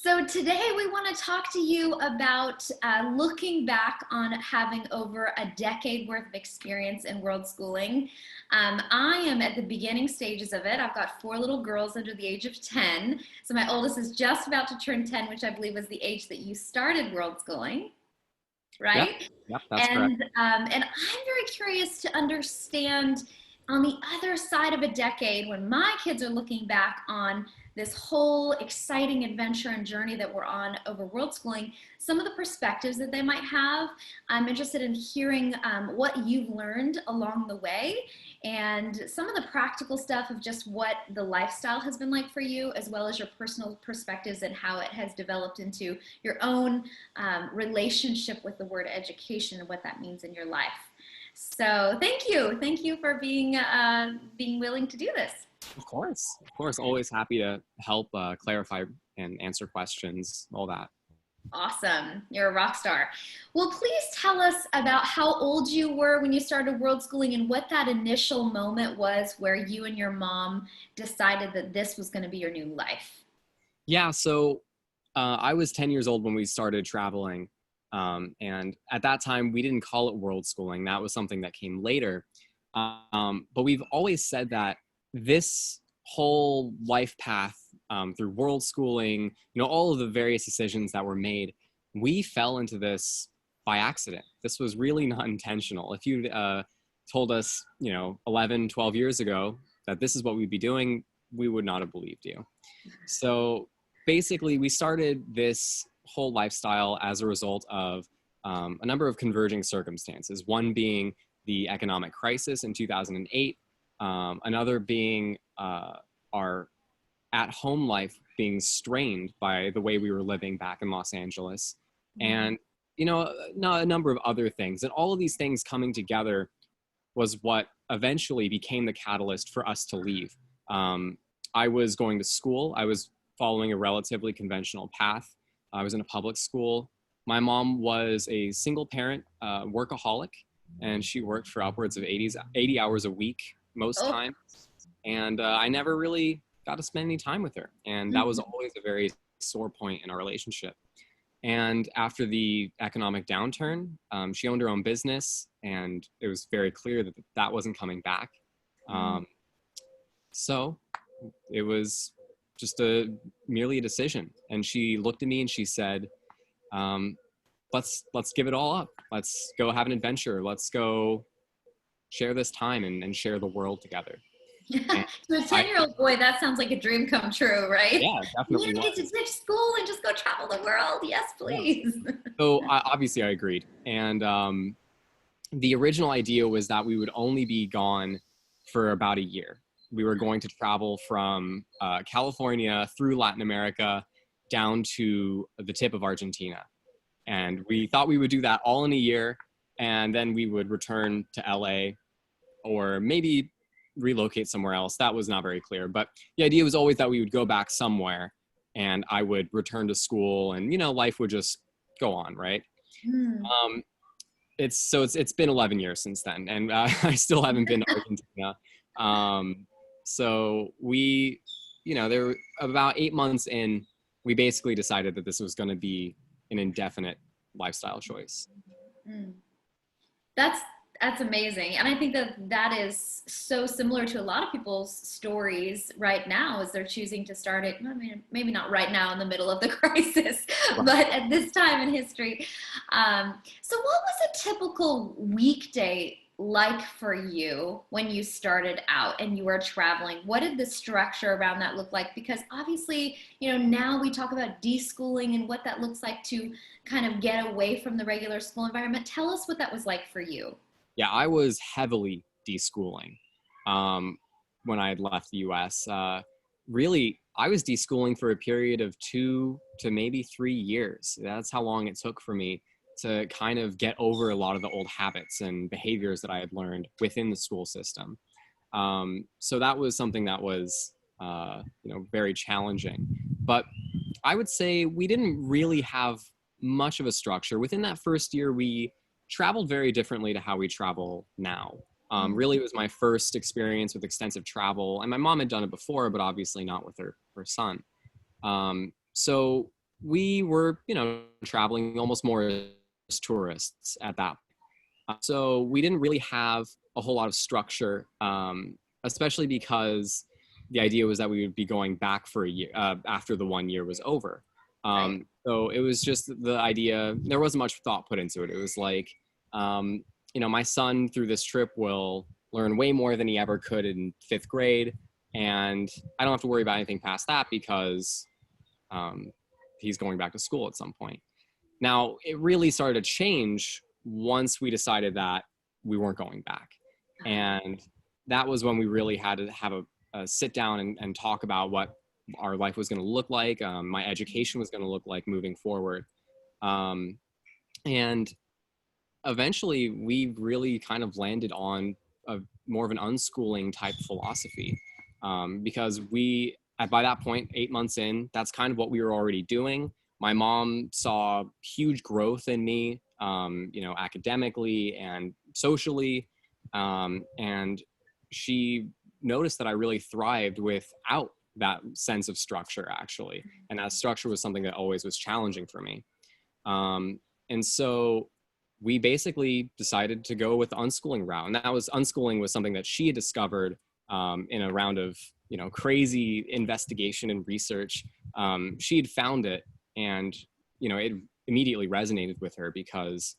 So today we want to talk to you about looking back on having over a decade worth of experience in world schooling. I am at the beginning stages of it. I've got four little girls under the age of 10. So my oldest is just about to turn 10, which I believe was the age that you started world schooling, Yep, right? yep, that's correct. And I'm very curious to understand on the other side of a decade when my kids are looking back on this whole exciting adventure and journey that we're on over world schooling, some of the perspectives that they might have. I'm interested in hearing what you've learned along the way and some of the practical stuff of just what the lifestyle has been like for you, as well as your personal perspectives and how it has developed into your own relationship with the word education and what that means in your life. So thank you for being willing to do this. Of course, always happy to help clarify and answer questions, all that. Awesome, you're a rock star. Well, please tell us about how old you were when you started world schooling and what that initial moment was where you and your mom decided that this was going to be your new life. Yeah, so I was 10 years old when we started traveling. And at that time, we didn't call it world schooling. That was something that came later. But we've always said that this whole life path through world schooling, all of the various decisions that were made, we fell into this by accident. This was really not intentional. If you told us, 11, 12 years ago that this is what we'd be doing, we would not have believed you. So basically, we started this whole lifestyle as a result of a number of converging circumstances. One being the economic crisis in 2008, another being our at-home life being strained by the way we were living back in Los Angeles, and a number of other things. And all of these things coming together was what eventually became the catalyst for us to leave. I was going to school. I was following a relatively conventional path. I was in a public school. My mom was a single parent workaholic, and she worked for upwards of 80 hours a week most Oh, times. And I never really got to spend any time with her. And that was always a very sore point in our relationship. And after the economic downturn, she owned her own business, and it was very clear that that wasn't coming back. So it was just merely a decision. And she looked at me and she said, let's give it all up. Let's go have an adventure. Let's go share this time and share the world together. And to a 10-year-old boy, that sounds like a dream come true, right? yeah, You definitely to get to was. ditch school and just go travel the world. Yes, Yeah. please. So obviously I agreed. And the original idea was that we would only be gone for about a year. We were going to travel from California through Latin America down to the tip of Argentina. And we thought we would do that all in a year, and then we would return to LA or maybe relocate somewhere else. That was not very clear. But the idea was always that we would go back somewhere and I would return to school and, life would just go on, right? Hmm. It's been 11 years since then, and I still haven't been to Argentina. So we, there were about 8 months in, we basically decided that this was going to be an indefinite lifestyle choice. Mm. That's that's amazing, and I think that is so similar to a lot of people's stories right now as they're choosing to start it. I mean, maybe not right now in the middle of the crisis, but at this time in history. So, what was a typical weekday like for you when you started out and you were traveling? What did the structure around that look like? Because obviously, now we talk about deschooling and what that looks like to kind of get away from the regular school environment. Tell us what that was like for you. Yeah, I was heavily deschooling when I had left the US. Really, I was deschooling for a period of 2 to maybe 3 years. That's how long it took for me to kind of get over a lot of the old habits and behaviors that I had learned within the school system. So that was something that was, very challenging. But I would say we didn't really have much of a structure. Within that first year, we traveled very differently to how we travel now. Really, it was my first experience with extensive travel, and my mom had done it before, but obviously not with her son. So we were, traveling almost more as tourists at that. So we didn't really have a whole lot of structure, especially because the idea was that we would be going back for a year after the 1 year was over. Right. So it was just the idea. There wasn't much thought put into it. It was like, my son through this trip will learn way more than he ever could in 5th grade, and I don't have to worry about anything past that because he's going back to school at some point. Now, it really started to change once we decided that we weren't going back. And that was when we really had to have a sit down and talk about what our life was going to look like, my education was going to look like moving forward. And eventually, we really kind of landed on more of an unschooling type philosophy, because by that point, 8 months in, that's kind of what we were already doing. My mom saw huge growth in me, academically and socially. And she noticed that I really thrived without that sense of structure, actually. And that structure was something that always was challenging for me. And so we basically decided to go with the unschooling route. And unschooling was something that she had discovered in a round of, crazy investigation and research. She had found it, and, it immediately resonated with her because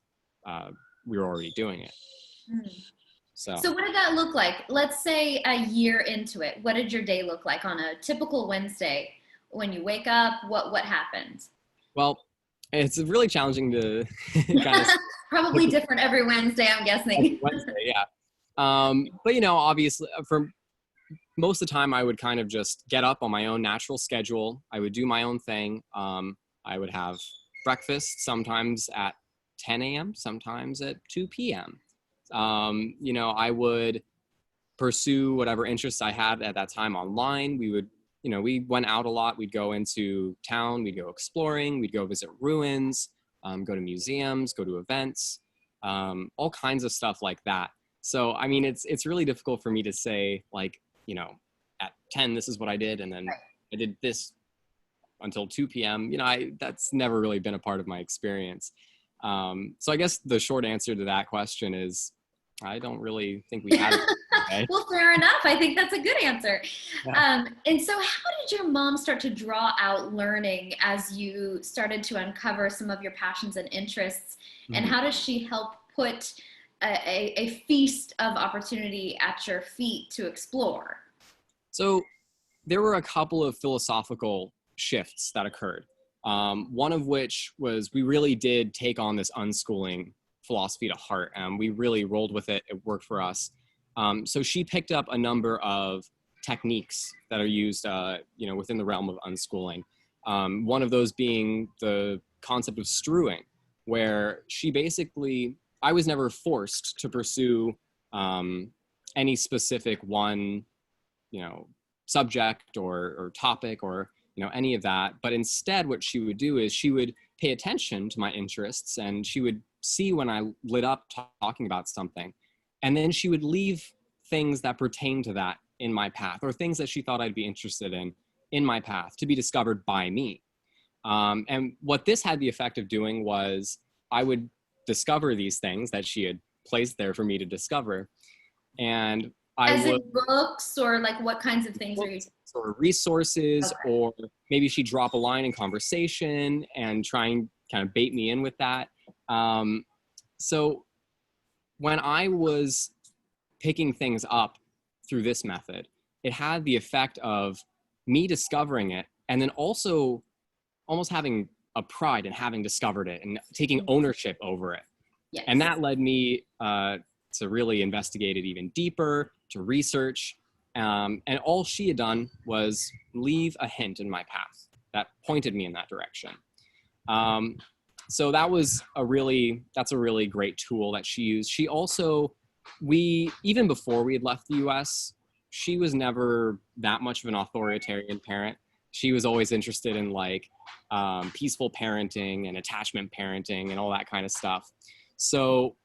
we were already doing it. So what did that look like? Let's say a year into it. What did your day look like on a typical Wednesday? When you wake up, what happened? Well, it's really challenging to kind of Probably different every Wednesday, I'm guessing. Wednesday, yeah. But obviously, for most of the time, I would kind of just get up on my own natural schedule. I would do my own thing. I would have breakfast sometimes at 10 a.m., sometimes at 2 p.m. I would pursue whatever interests I had at that time online. We went out a lot. We'd go into town, we'd go exploring, we'd go visit ruins, go to museums, go to events, all kinds of stuff like that. So, I mean, it's really difficult for me to say, like, at 10, this is what I did, and then I did this until 2 p.m. That's never really been a part of my experience. So I guess the short answer to that question is I don't really think we had it. Okay? Well, fair enough. I think that's a good answer. Yeah. And so how did your mom start to draw out learning as you started to uncover some of your passions and interests? And how does she help put a feast of opportunity at your feet to explore? So there were a couple of philosophical shifts that occurred. One of which was we really did take on this unschooling philosophy to heart, and we really rolled with it. It worked for us. So she picked up a number of techniques that are used, within the realm of unschooling. One of those being the concept of strewing, where I was never forced to pursue any specific one, subject or topic or any of that. But instead, what she would do is she would pay attention to my interests, and she would see when I lit up talking about something. And then she would leave things that pertain to that in my path, or things that she thought I'd be interested in my path, to be discovered by me. And what this had the effect of doing was I would discover these things that she had placed there for me to discover. And As in books, or like what kinds of things are you? Or resources, Okay. or maybe she'd drop a line in conversation and try and kind of bait me in with that. So when I was picking things up through this method, it had the effect of me discovering it, and then also almost having a pride in having discovered it and taking ownership over it. Yes. And that led me to really investigate it even deeper, to research. And all she had done was leave a hint in my path that pointed me in that direction. So that's a really great tool that she used. She also, even before we had left the US, she was never that much of an authoritarian parent. She was always interested in peaceful parenting and attachment parenting and all that kind of stuff. So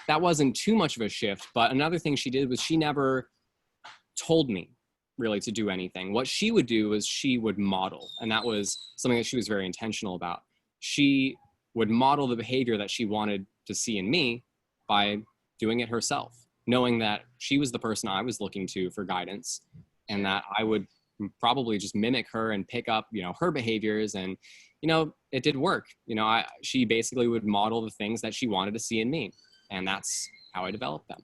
that wasn't too much of a shift. But another thing she did was she never told me really to do anything. What she would do is she would model, and that was something that she was very intentional about. She would model the behavior that she wanted to see in me by doing it herself, knowing that she was the person I was looking to for guidance, and that I would probably just mimic her and pick up, her behaviors. And, it did work. She basically would model the things that she wanted to see in me, and that's how I developed them.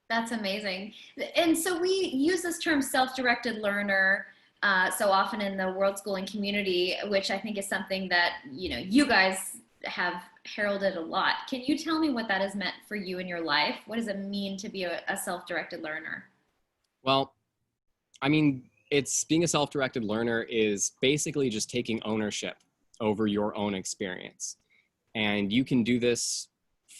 That's amazing. And so we use this term self-directed learner so often in the Worldschooling community, which I think is something that, you guys have heralded a lot. Can you tell me what that has meant for you in your life? What does it mean to be a self-directed learner? Well, it's being a self-directed learner is basically just taking ownership over your own experience. And you can do this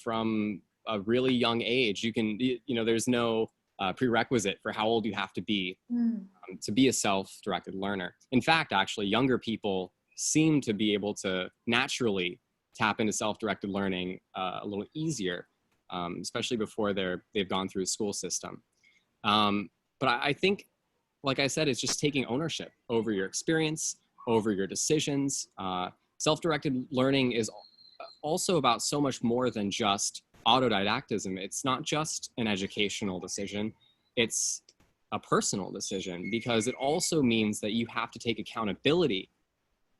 from a really young age. You can, there's no prerequisite for how old you have to be a self-directed learner. In fact, actually, younger people seem to be able to naturally tap into self-directed learning a little easier, especially before they've gone through a school system. But I think, like I said, it's just taking ownership over your experience, over your decisions. Self-directed learning is also about so much more than just autodidactism. It's not just an educational decision. It's a personal decision, because it also means that you have to take accountability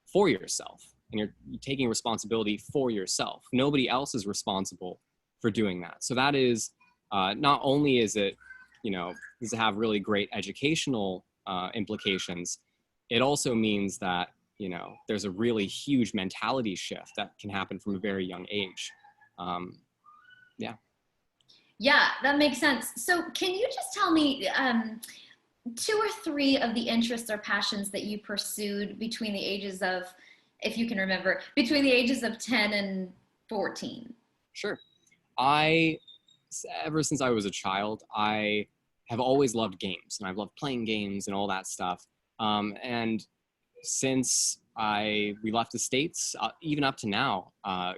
for yourself, and you're taking responsibility for yourself. Nobody else is responsible for doing that. So that is, not only is it, does it have really great educational implications, it also means that, there's a really huge mentality shift that can happen from a very young age. Yeah. Yeah, that makes sense. So can you just tell me 2 or 3 of the interests or passions that you pursued between the ages of, if you can remember, between the ages of 10 and 14? Sure. Ever since I was a child, I have always loved games, and I've loved playing games and all that stuff. And since we left the States, even up to now,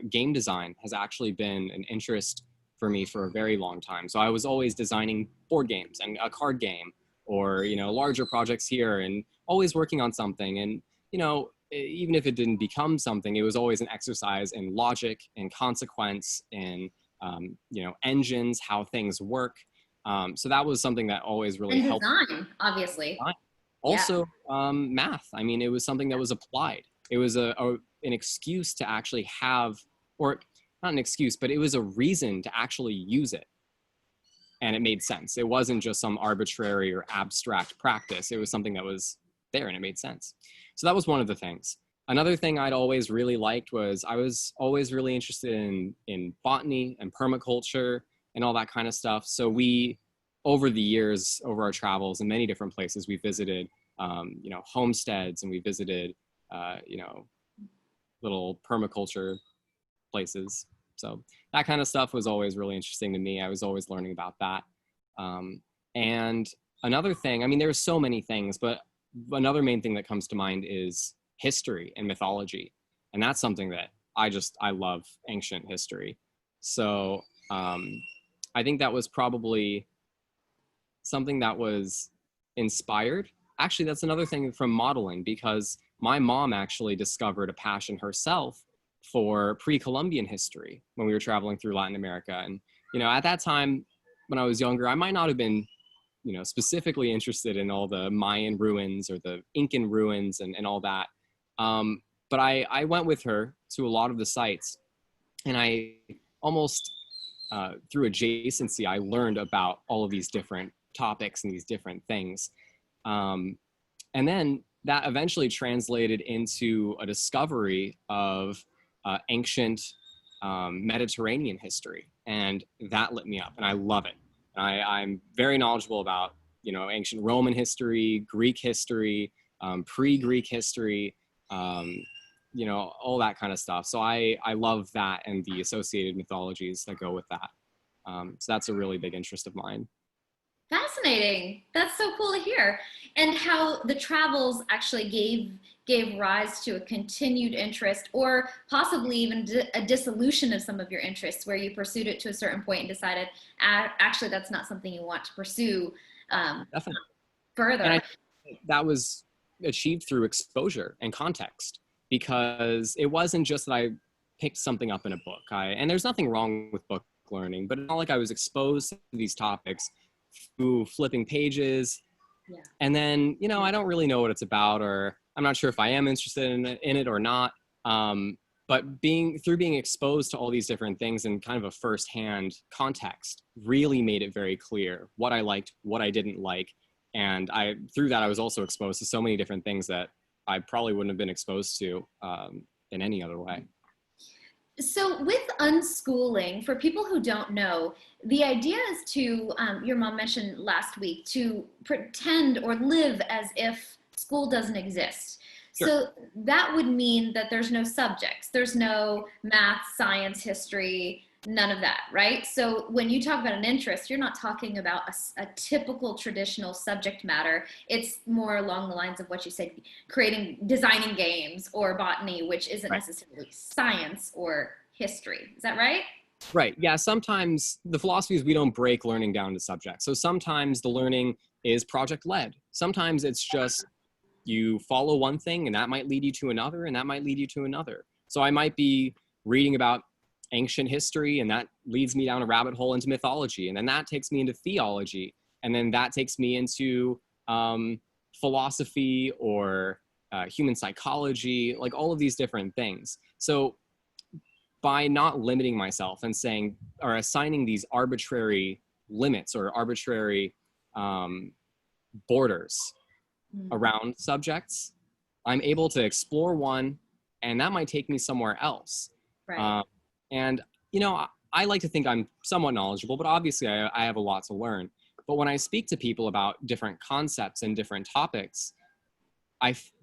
game design has actually been an interest for me for a very long time. So I was always designing board games and a card game, or, larger projects here, and always working on something. And, even if it didn't become something, it was always an exercise in logic and consequence and, engines, how things work. So that was something that always really And helped. design, obviously. Also, math. It was something that was applied. It was an excuse to actually have, or not an excuse, but it was a reason to actually use it. And it made sense. It wasn't just some arbitrary or abstract practice. It was something that was there and it made sense. So that was one of the things. Another thing I'd always really liked was I was always really interested in botany and permaculture and all that kind of stuff. So over the years, over our travels in many different places, we visited, homesteads, and we visited, little permaculture places. So that kind of stuff was always really interesting to me. I was always learning about that. And another thing, there's so many things, but another main thing that comes to mind is history and mythology. And that's something that I love ancient history. So I think that was probably something that was inspired. Actually, that's another thing from modeling, because my mom actually discovered a passion herself for pre-Columbian history when we were traveling through Latin America. And, at that time when I was younger, I might not have been, specifically interested in all the Mayan ruins or the Incan ruins and all that. But I went with her to a lot of the sites, and I almost, through adjacency, I learned about all of these different topics and these different things. And then that eventually translated into a discovery of ancient Mediterranean history, and that lit me up, and I love it. I'm very knowledgeable about, ancient Roman history, Greek history, pre-Greek history, all that kind of stuff. So I love that and the associated mythologies that go with that. So that's a really big interest of mine. Fascinating. That's so cool to hear. And how the travels actually gave rise to a continued interest, or possibly even a dissolution of some of your interests, where you pursued it to a certain point and decided, actually, that's not something you want to pursue Definitely. further. And that was achieved through exposure and context, because it wasn't just that I picked something up in a book. And there's nothing wrong with book learning, but it's not like I was exposed to these topics through flipping pages. Yeah. And then, I don't really know what it's about, or I'm not sure if I am interested in it or not. But being exposed to all these different things in kind of a firsthand context really made it very clear what I liked, what I didn't like. And through that, I was also exposed to so many different things that I probably wouldn't have been exposed to in any other way. So with unschooling, for people who don't know, the idea is to, your mom mentioned last week, to pretend or live as if school doesn't exist. Sure. So that would mean that there's no subjects. There's no math, science, history, none of that, right? So when you talk about an interest, you're not talking about a typical traditional subject matter. It's more along the lines of what you said, designing games or botany, which isn't necessarily science or history. Is that right? Right. Yeah. Sometimes the philosophy is we don't break learning down to subjects. So sometimes the learning is project led. Sometimes it's just you follow one thing and that might lead you to another, and that might lead you to another. So I might be reading about ancient history, and that leads me down a rabbit hole into mythology, and then that takes me into theology, and then that takes me into philosophy or human psychology, like all of these different things. So by not limiting myself and saying or assigning these arbitrary limits or arbitrary borders around subjects, I'm able to explore one, and that might take me somewhere else. Right. And, I like to think I'm somewhat knowledgeable, but obviously I have a lot to learn. But when I speak to people about different concepts and different topics,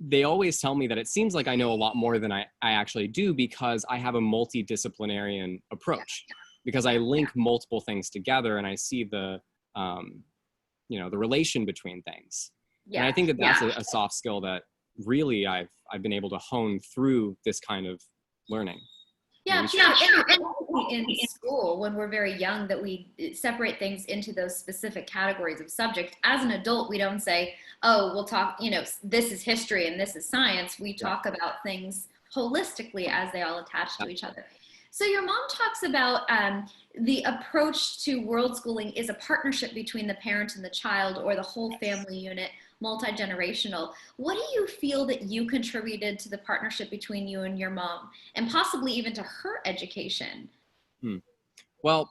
they always tell me that it seems like I know a lot more than I actually do, because I have a multidisciplinarian approach, because I link multiple things together and I see the relation between things. Yeah. And I think that that's a soft skill that really I've been able to hone through this kind of learning. And in school, when we're very young, that we separate things into those specific categories of subject. As an adult, we don't say, oh, we'll talk, this is history and this is science. We talk about things holistically as they all attach to each other. So your mom talks about the approach to world schooling is a partnership between the parent and the child, or the whole family unit, multi-generational. What do you feel that you contributed to the partnership between you and your mom, and possibly even to her education? Well,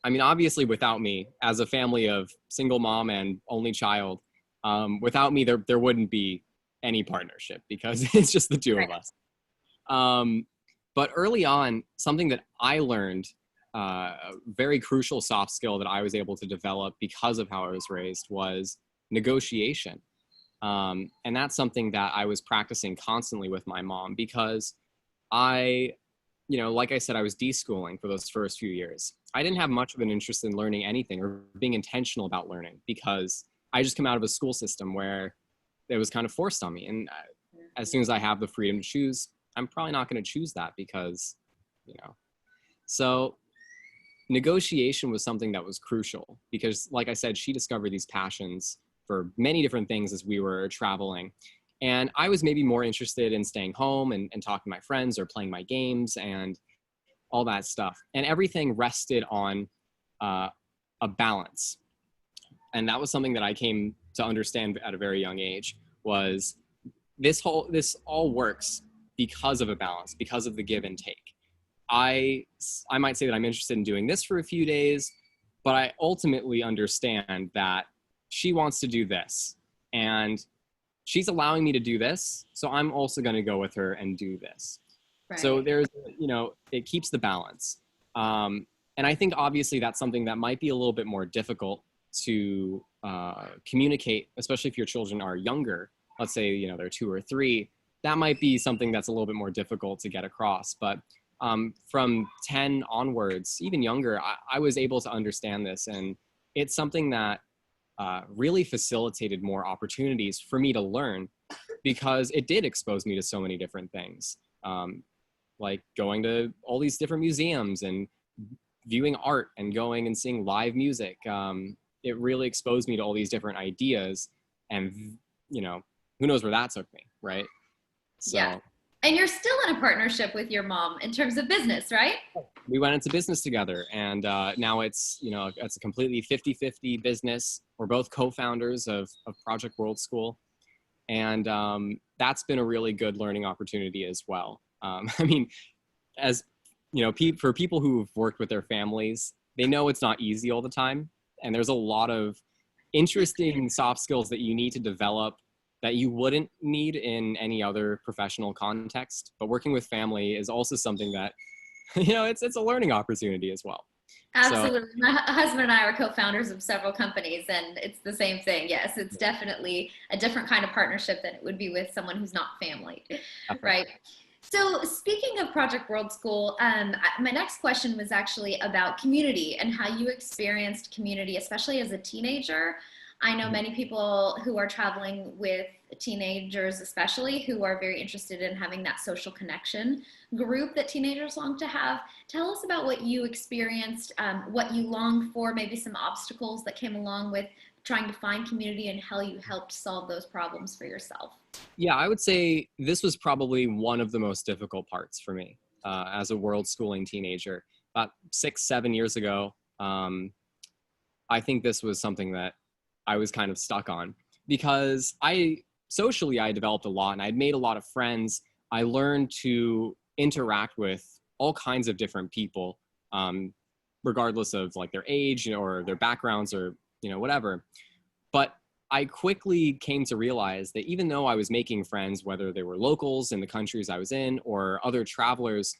I mean, obviously without me, as a family of single mom and only child, without me, there wouldn't be any partnership, because it's just the two of us. But early on, something that I learned, a very crucial soft skill that I was able to develop because of how I was raised, was negotiation. And that's something that I was practicing constantly with my mom, because like I said, I was deschooling for those first few years. I didn't have much of an interest in learning anything or being intentional about learning, because I just come out of a school system where it was kind of forced on me. And as soon as I have the freedom to choose, I'm probably not going to choose that, because, so negotiation was something that was crucial, because like I said, she discovered these passions for many different things as we were traveling. And I was maybe more interested in staying home and talking to my friends or playing my games and all that stuff. And everything rested on a balance. And that was something that I came to understand at a very young age, was this all works because of a balance, because of the give and take. I might say that I'm interested in doing this for a few days, but I ultimately understand that she wants to do this, and she's allowing me to do this, so I'm also going to go with her and do this. Right. So there's, it keeps the balance. And I think obviously that's something that might be a little bit more difficult to communicate, especially if your children are younger. Let's say, they're 2 or 3. That might be something that's a little bit more difficult to get across. But from 10 onwards, even younger, I was able to understand this. And it's something that really facilitated more opportunities for me to learn, because it did expose me to so many different things, like going to all these different museums and viewing art and going and seeing live music. It really exposed me to all these different ideas and who knows where that took me, right? Yeah. So And you're still in a partnership with your mom in terms of business, right? we went into business together, and now it's a completely 50-50 business. We're both co-founders of Project World School, and that's been a really good learning opportunity as well. I mean, as for people who've worked with their families, they know it's not easy all the time, and there's a lot of interesting soft skills that you need to develop that you wouldn't need in any other professional context. But working with family is also something that it's a learning opportunity as well. So Absolutely. My husband and I are co-founders of several companies, and it's the same thing. Yes, it's definitely a different kind of partnership than it would be with someone who's not family, definitely. right? So speaking of Project World School, my next question was actually about community and how you experienced community, especially as a teenager. I know many people who are traveling with teenagers, especially, who are very interested in having that social connection group that teenagers long to have. Tell us about what you experienced, what you longed for, maybe some obstacles that came along with trying to find community, and how you helped solve those problems for yourself. Yeah, I would say this was probably one of the most difficult parts for me as a world schooling teenager. About 6-7 years ago, I think this was something that I was kind of stuck on, because socially I developed a lot and I'd made a lot of friends. I learned to interact with all kinds of different people, regardless of like their age, or their backgrounds, or whatever. But I quickly came to realize that even though I was making friends, whether they were locals in the countries I was in or other travelers,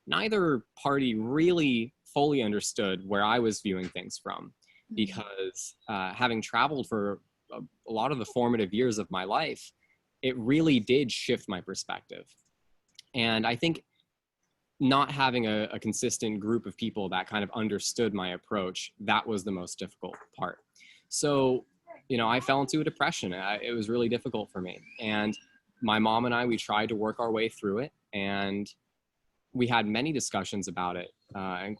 neither party really fully understood where I was viewing things from. Because having traveled for a lot of the formative years of my life, it really did shift my perspective. And I think not having a consistent group of people that kind of understood my approach, that was the most difficult part. So, I fell into a depression. It was really difficult for me. And my mom and I, we tried to work our way through it, and we had many discussions about it. And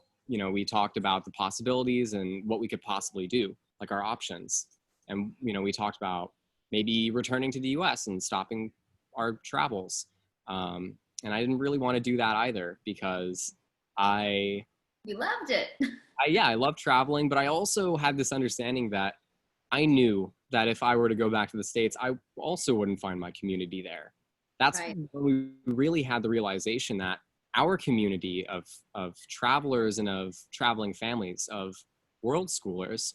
we talked about the possibilities and what we could possibly do, like our options. And, we talked about maybe returning to the US and stopping our travels. And I didn't really want to do that either, because I You loved it. I love traveling, but I also had this understanding that I knew that if I were to go back to the States, I also wouldn't find my community there. That's Right. when we really had the realization that our community of travelers and of traveling families, of world schoolers,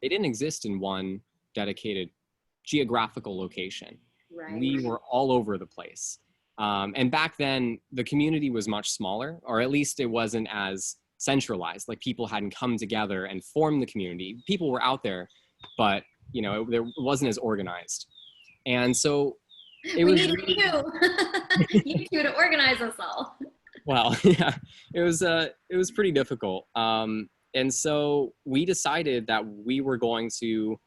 they didn't exist in one dedicated geographical location. Right. We were all over the place. And back then, the community was much smaller, or at least it wasn't as centralized. Like, people hadn't come together and formed the community. People were out there, but it wasn't as organized. And so it We was needed really, you, you two, to organize us all. well, yeah, it was pretty difficult. And so we decided that we were going to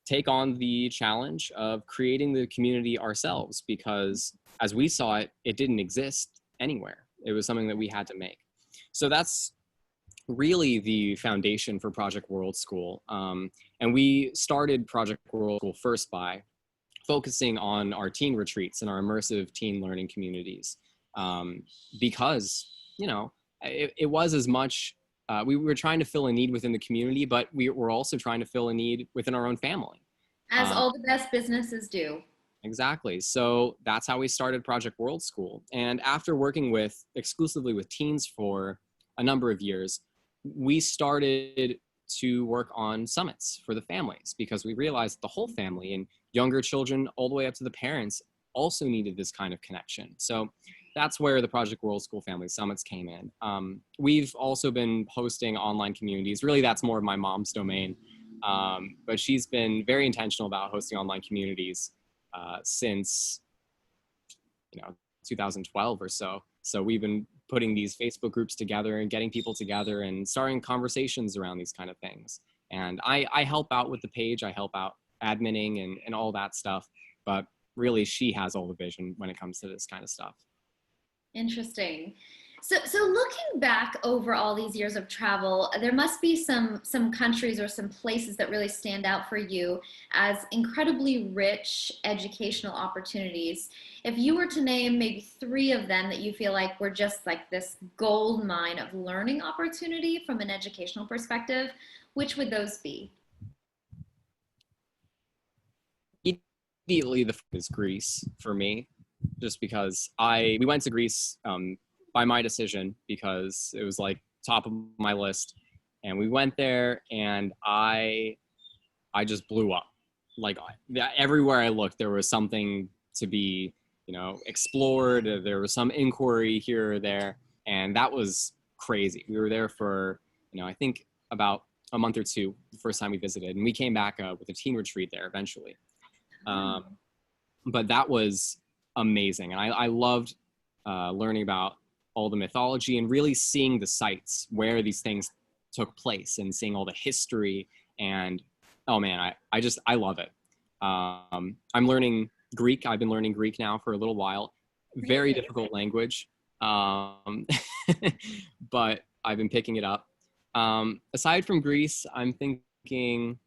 take on the challenge of creating the community ourselves, because as we saw it, it didn't exist anywhere. It was something that we had to make. So that's really the foundation for Project World School. And we started Project World School first by focusing on our teen retreats and our immersive teen learning communities, because it was as much we were trying to fill a need within the community, but we were also trying to fill a need within our own family. As all the best businesses do. Exactly. So that's how we started Project World School. And after working exclusively with teens for a number of years, we started to work on summits for the families, because we realized the whole family, and younger children all the way up to the parents, also needed this kind of connection. So that's where the Project World School Family Summits came in. We've also been hosting online communities. Really, that's more of my mom's domain. But she's been very intentional about hosting online communities since 2012 or so. So we've been putting these Facebook groups together and getting people together and starting conversations around these kind of things. And I help out with the page. I help out adminning and all that stuff. But really, she has all the vision when it comes to this kind of stuff. Interesting. So looking back over all these years of travel, there must be some countries or some places that really stand out for you as incredibly rich educational opportunities. If you were to name maybe three of them that you feel like were just like this gold mine of learning opportunity from an educational perspective, which would those be? Immediately, the first is Greece for me, just because we went to Greece by my decision because it was like top of my list, and we went there, and I just blew up. Like everywhere I looked, there was something to be, explored. There was some inquiry here or there, and that was crazy. We were there for, I think about a month or two the first time we visited, and we came back with a teen retreat there eventually. Um, but that was amazing, and I loved learning about all the mythology and really seeing the sites where these things took place and seeing all the history. And oh man, I love it. I'm learning Greek. I've been learning Greek now for a little while. Very difficult language, but I've been picking it up. Aside from Greece, I'm thinking,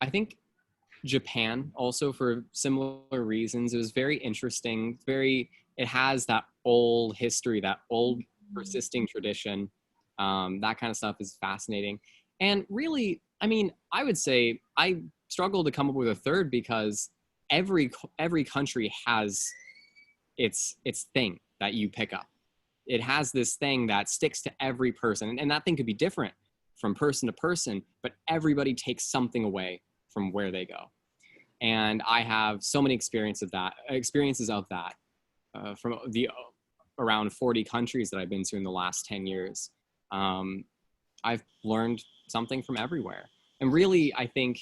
I think Japan also for similar reasons. It was very interesting. It has that old history, that old persisting tradition. That kind of stuff is fascinating. And really, I mean, I would say I struggle to come up with a third because every country has its thing that you pick up. It has this thing that sticks to every person, and that thing could be different from person to person, but everybody takes something away from where they go. And I have so many experiences of that from the around 40 countries that I've been to in the last 10 years. I've learned something from everywhere. And really, I think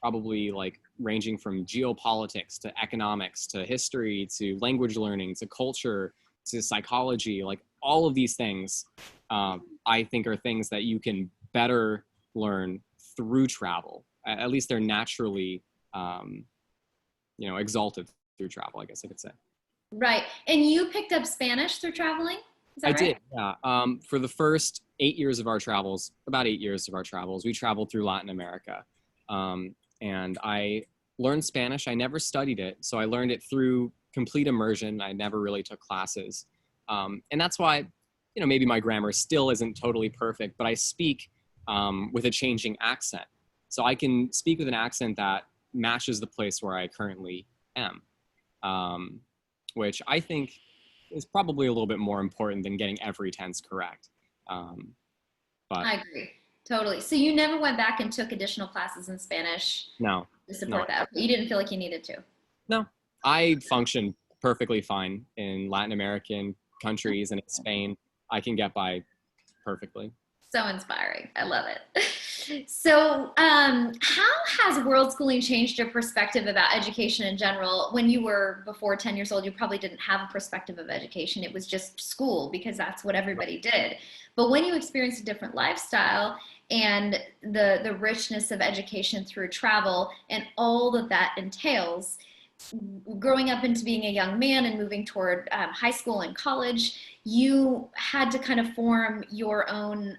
probably like ranging from geopolitics to economics to history to language learning to culture to psychology, like all of these things, I think are things that you can better learn through travel. At least they're naturally, exalted through travel, I guess I could say. Right. And you picked up Spanish through traveling? Is that I right? did, yeah. For the first 8 years of our travels, about 8 years of our travels, we traveled through Latin America. And I learned Spanish. I never studied it, so I learned it through complete immersion. I never really took classes. And that's why, maybe my grammar still isn't totally perfect, but I speak with a changing accent. So I can speak with an accent that matches the place where I currently am, which I think is probably a little bit more important than getting every tense correct. But I agree. Totally. So you never went back and took additional classes in Spanish no, to no, support that. You didn't feel like you needed to. no. I function perfectly fine in Latin American countries and in Spain. I can get by perfectly. So inspiring. I love it. So, how has world schooling changed your perspective about education in general? When you were before 10 years old, you probably didn't have a perspective of education. It was just school because that's what everybody did. But when you experience a different lifestyle and the richness of education through travel and all that that entails, growing up into being a young man and moving toward high school and college, you had to kind of form your own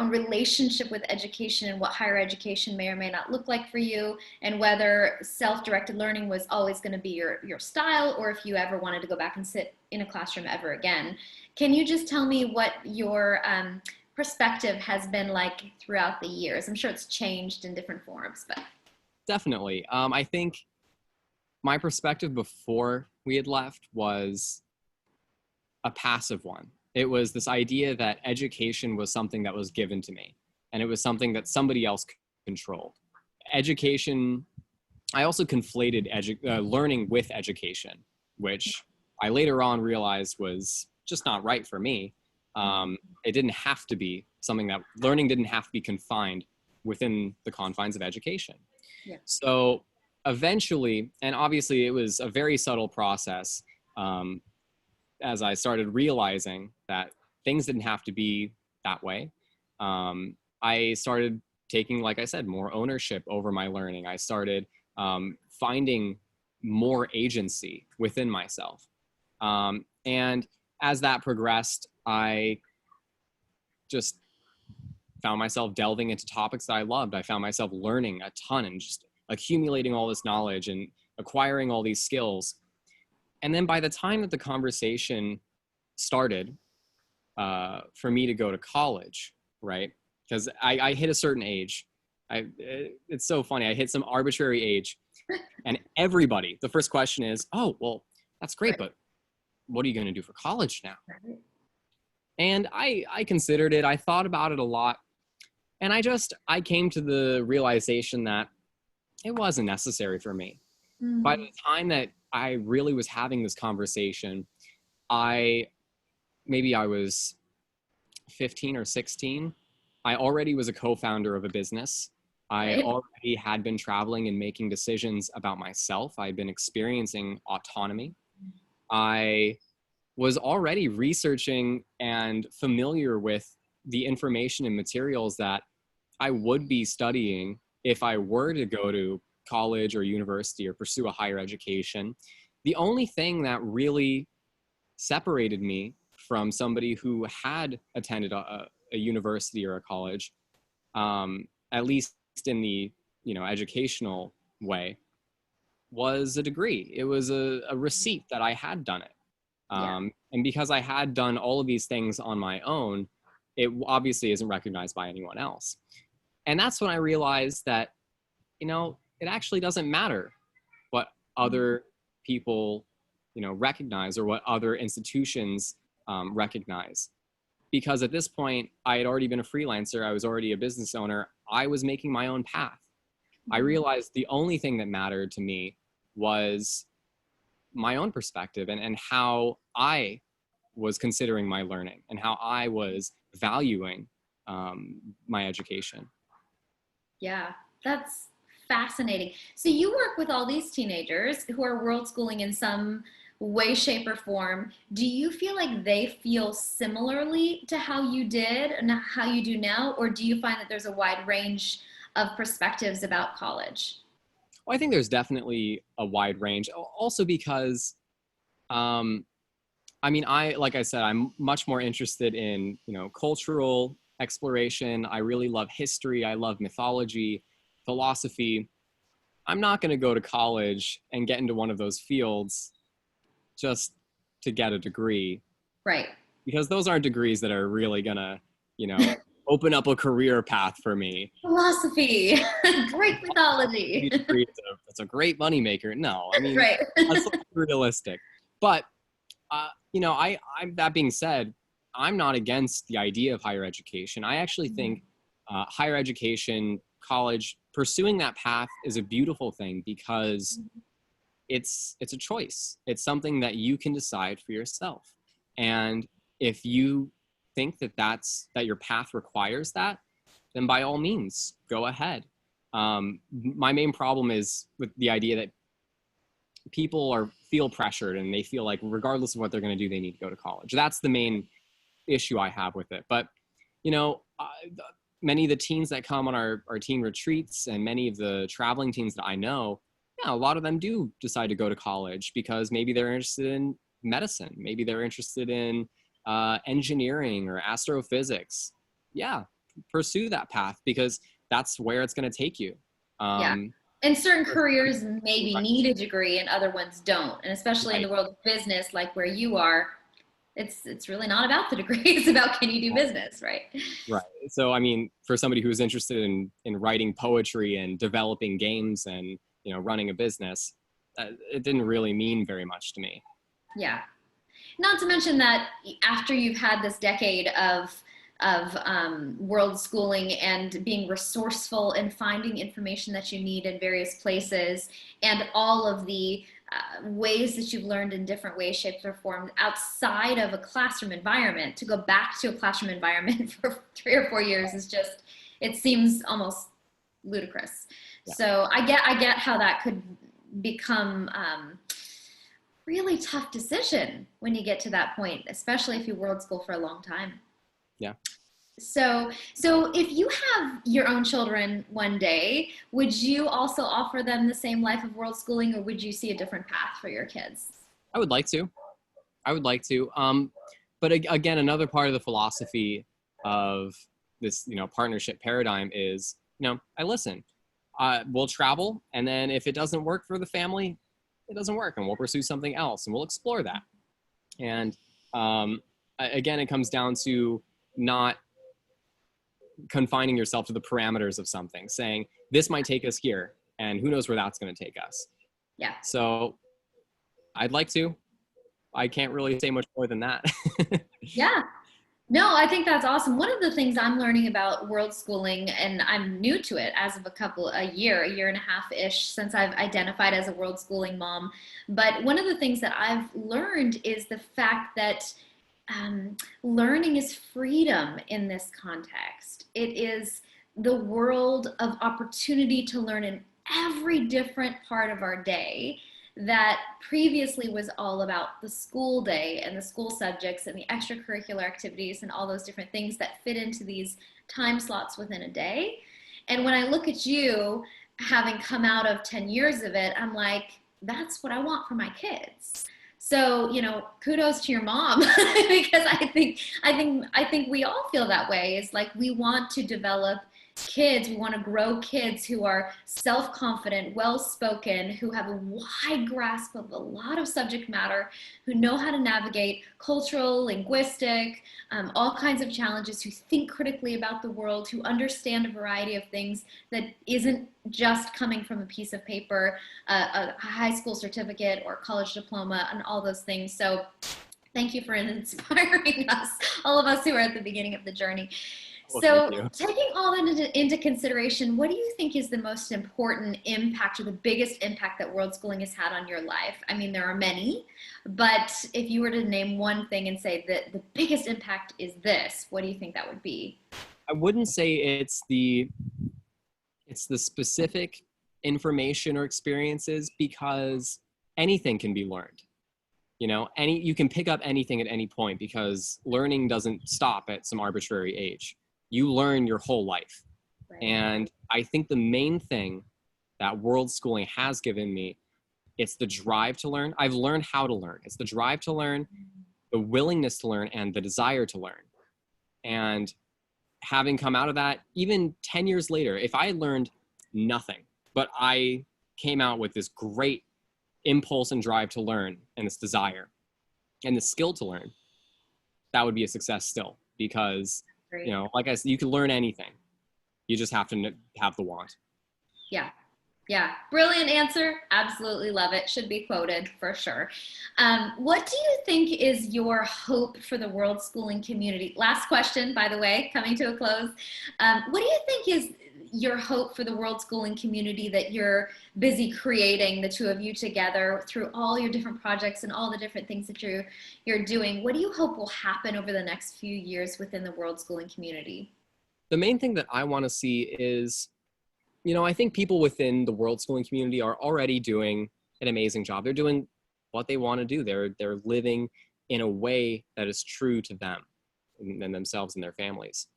relationship with education and what higher education may or may not look like for you, and whether self-directed learning was always going to be your style, or if you ever wanted to go back and sit in a classroom ever again. Can you just tell me what your perspective has been like throughout the years? I'm sure it's changed in different forms, but Definitely. I think my perspective before we had left was a passive one. It was this idea that education was something that was given to me, and it was something that somebody else controlled. Education, I also conflated learning with education, which I later on realized was just not right for me. It didn't have to be something that learning didn't have to be confined within the confines of education. yeah. So eventually, and obviously it was a very subtle process, as I started realizing that things didn't have to be that way, I started taking, like I said, more ownership over my learning. I started finding more agency within myself. And as that progressed, I just found myself delving into topics that I loved. I found myself learning a ton and just accumulating all this knowledge and acquiring all these skills. And then by the time that the conversation started for me to go to college, right? Because I hit a certain age. It's so funny. I hit some arbitrary age, and everybody, the first question is, oh, well, that's great, but what are you going to do for college now? And I considered it. I thought about it a lot. And I came to the realization that it wasn't necessary for me. Mm-hmm. By the time that I really was having this conversation, maybe I was 15 or 16. I already was a co-founder of a business. I already had been traveling and making decisions about myself. I'd been experiencing autonomy. I was already researching and familiar with the information and materials that I would be studying if I were to go to college or university or pursue a higher education. The only thing that really separated me from somebody who had attended a university or a college, at least in the educational way, was a degree. It was a receipt that I had done it. And because I had done all of these things on my own, it obviously isn't recognized by anyone else. And that's when I realized that, it actually doesn't matter what other people, recognize or what other institutions recognize. Because at this point, I had already been a freelancer. I was already a business owner. I was making my own path. I realized the only thing that mattered to me was my own perspective and how I was considering my learning and how I was valuing my education. Yeah, that's fascinating. So you work with all these teenagers who are world schooling in some way, shape, or form. Do you feel like they feel similarly to how you did and how you do now? Or do you find that there's a wide range of perspectives about college? Well, I think there's definitely a wide range. Also because, like I said, I'm much more interested in, cultural exploration. I really love history. I love mythology, philosophy. I'm not going to go to college and get into one of those fields just to get a degree. Right. Because those aren't degrees that are really going to, open up a career path for me. Philosophy, great mythology. It's a great moneymaker. No, right. That's realistic. But, that being said, I'm not against the idea of higher education. I actually think higher education, college, pursuing that path is a beautiful thing because it's a choice. It's something that you can decide for yourself. And if you think that your path requires that, then by all means, go ahead. My main problem is with the idea that people feel pressured and they feel like regardless of what they're going to do, they need to go to college. That's the main issue I have with it. But, many of the teens that come on our teen retreats and many of the traveling teens that I know, a lot of them do decide to go to college because maybe they're interested in medicine. Maybe they're interested in engineering or astrophysics. Yeah, pursue that path because that's where it's going to take you. And certain careers maybe need a degree and other ones don't. And especially in the world of business, like where you are, it's really not about the degree. It's about, can you do business, right? Right. So, for somebody who's interested in writing poetry and developing games and, running a business, it didn't really mean very much to me. Yeah. Not to mention that after you've had this decade of world schooling and being resourceful and finding information that you need in various places and all of the ways that you've learned in different ways, shapes, or forms outside of a classroom environment, to go back to a classroom environment for 3 or 4 years is just, it seems almost ludicrous. Yeah. So I get how that could become really tough decision when you get to that point, especially if you world school for a long time. Yeah. So if you have your own children one day, would you also offer them the same life of world schooling, or would you see a different path for your kids? I would like to. I would like to. But again, another part of the philosophy of this, partnership paradigm is, I listen. We'll travel, and then if it doesn't work for the family, it doesn't work, and we'll pursue something else, and we'll explore that. And again, it comes down to not confining yourself to the parameters of something, saying this might take us here, and who knows where that's going to take us. Yeah. So I'd like to. I can't really say much more than that. Yeah. No, I think that's awesome. One of the things I'm learning about world schooling, and I'm new to it as of a year and a half-ish since I've identified as a world schooling mom. But one of the things that I've learned is the fact that learning is freedom in this context. It is the world of opportunity to learn in every different part of our day that previously was all about the school day and the school subjects and the extracurricular activities and all those different things that fit into these time slots within a day. And when I look at you, having come out of 10 years of it, I'm like, that's what I want for my kids. So, kudos to your mom because I think we all feel that way. It's like we want to develop kids, we want to grow kids who are self-confident, well-spoken, who have a wide grasp of a lot of subject matter, who know how to navigate cultural, linguistic, all kinds of challenges, who think critically about the world, who understand a variety of things that isn't just coming from a piece of paper, a high school certificate or college diploma, and all those things. So thank you for inspiring us, all of us who are at the beginning of the journey. Well, So taking all that into consideration, what do you think is the most important impact or the biggest impact that world schooling has had on your life? I mean, there are many, but if you were to name one thing and say that the biggest impact is this, what do you think that would be? I wouldn't say it's the specific information or experiences, because anything can be learned. You can pick up anything at any point, because learning doesn't stop at some arbitrary age. You learn your whole life. Right. And I think the main thing that world schooling has given me, it's the drive to learn. I've learned how to learn. It's the drive to learn, the willingness to learn, and the desire to learn. And having come out of that, even 10 years later, if I learned nothing, but I came out with this great impulse and drive to learn, and this desire and the skill to learn, that would be a success still, because Great. like I said, you can learn anything. You just have to have the want. Yeah. Yeah. Brilliant answer. Absolutely love it. Should be quoted for sure. What do you think is your hope for the world schooling community? Last question, by the way, coming to a close. What do you think is your hope for the world schooling community that you're busy creating, the two of you together, through all your different projects and all the different things that you're doing? What do you hope will happen over the next few years within the world schooling community? The main thing that I want to see is, I think people within the world schooling community are already doing an amazing job. They're doing what they want to do. They're living in a way that is true to them and themselves and their families.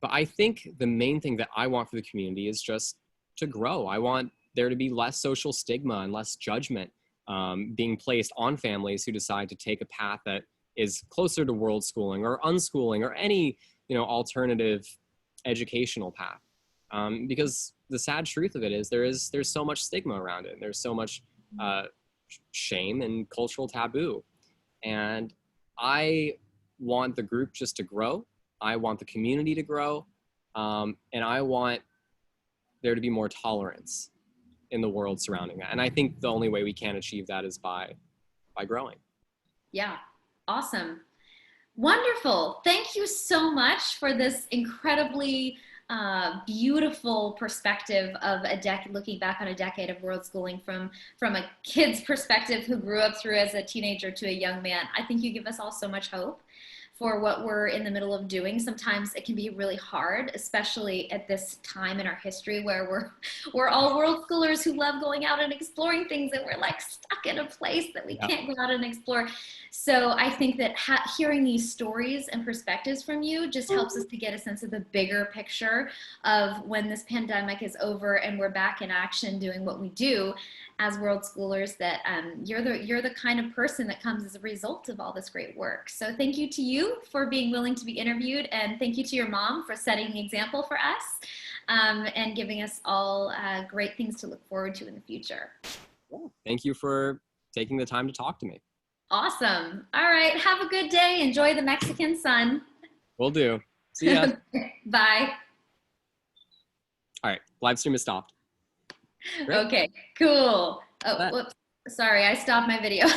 But I think the main thing that I want for the community is just to grow. I want there to be less social stigma and less judgment being placed on families who decide to take a path that is closer to world schooling or unschooling or any, alternative educational path. Because the sad truth of it is there's so much stigma around it. There's so much shame and cultural taboo. And I want the group just to grow. I want the community to grow, and I want there to be more tolerance in the world surrounding that. And I think the only way we can achieve that is by growing. Yeah, awesome. Wonderful. Thank you so much for this incredibly beautiful perspective of looking back on a decade of world schooling from a kid's perspective who grew up through as a teenager to a young man. I think you give us all so much hope for what we're in the middle of doing. Sometimes it can be really hard, especially at this time in our history where we're all world schoolers who love going out and exploring things, and we're like stuck in a place that we can't go out and explore. So I think that hearing these stories and perspectives from you just helps us to get a sense of the bigger picture of when this pandemic is over and we're back in action doing what we do, as world schoolers that you're the kind of person that comes as a result of all this great work. So thank you to you for being willing to be interviewed, and thank you to your mom for setting the example for us, and giving us all great things to look forward to in the future. Yeah, thank you for taking the time to talk to me. Awesome. All right. Have a good day. Enjoy the Mexican sun. Will do. See ya. Bye. All right, live stream is stopped. Great. Okay, cool. Oh, That. whoops. Sorry, I stopped my video.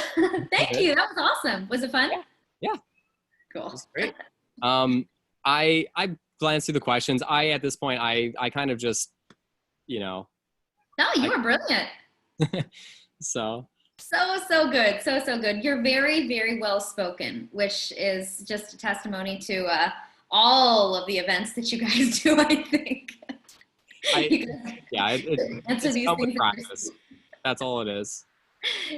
Thank you. That was awesome. Was it fun? Yeah. Cool. That's great. I glanced through the questions. At this point, I kind of just, No, you were brilliant. So good. So good. You're very, very well spoken, which is just a testimony to all of the events that you guys do, I think. It's these fun things with practice. That's all it is.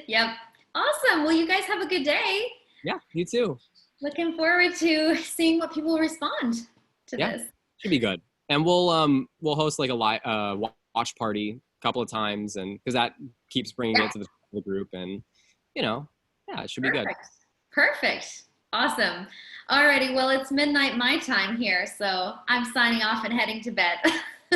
Yep. Awesome. Well, you guys have a good day. Yeah, you too. Looking forward to seeing what people respond to this. Should be good. And we'll host like a live watch party a couple of times, and because that keeps bringing it to the group, and it should be good. Perfect. Awesome. Alrighty. Well, it's midnight my time here, so I'm signing off and heading to bed.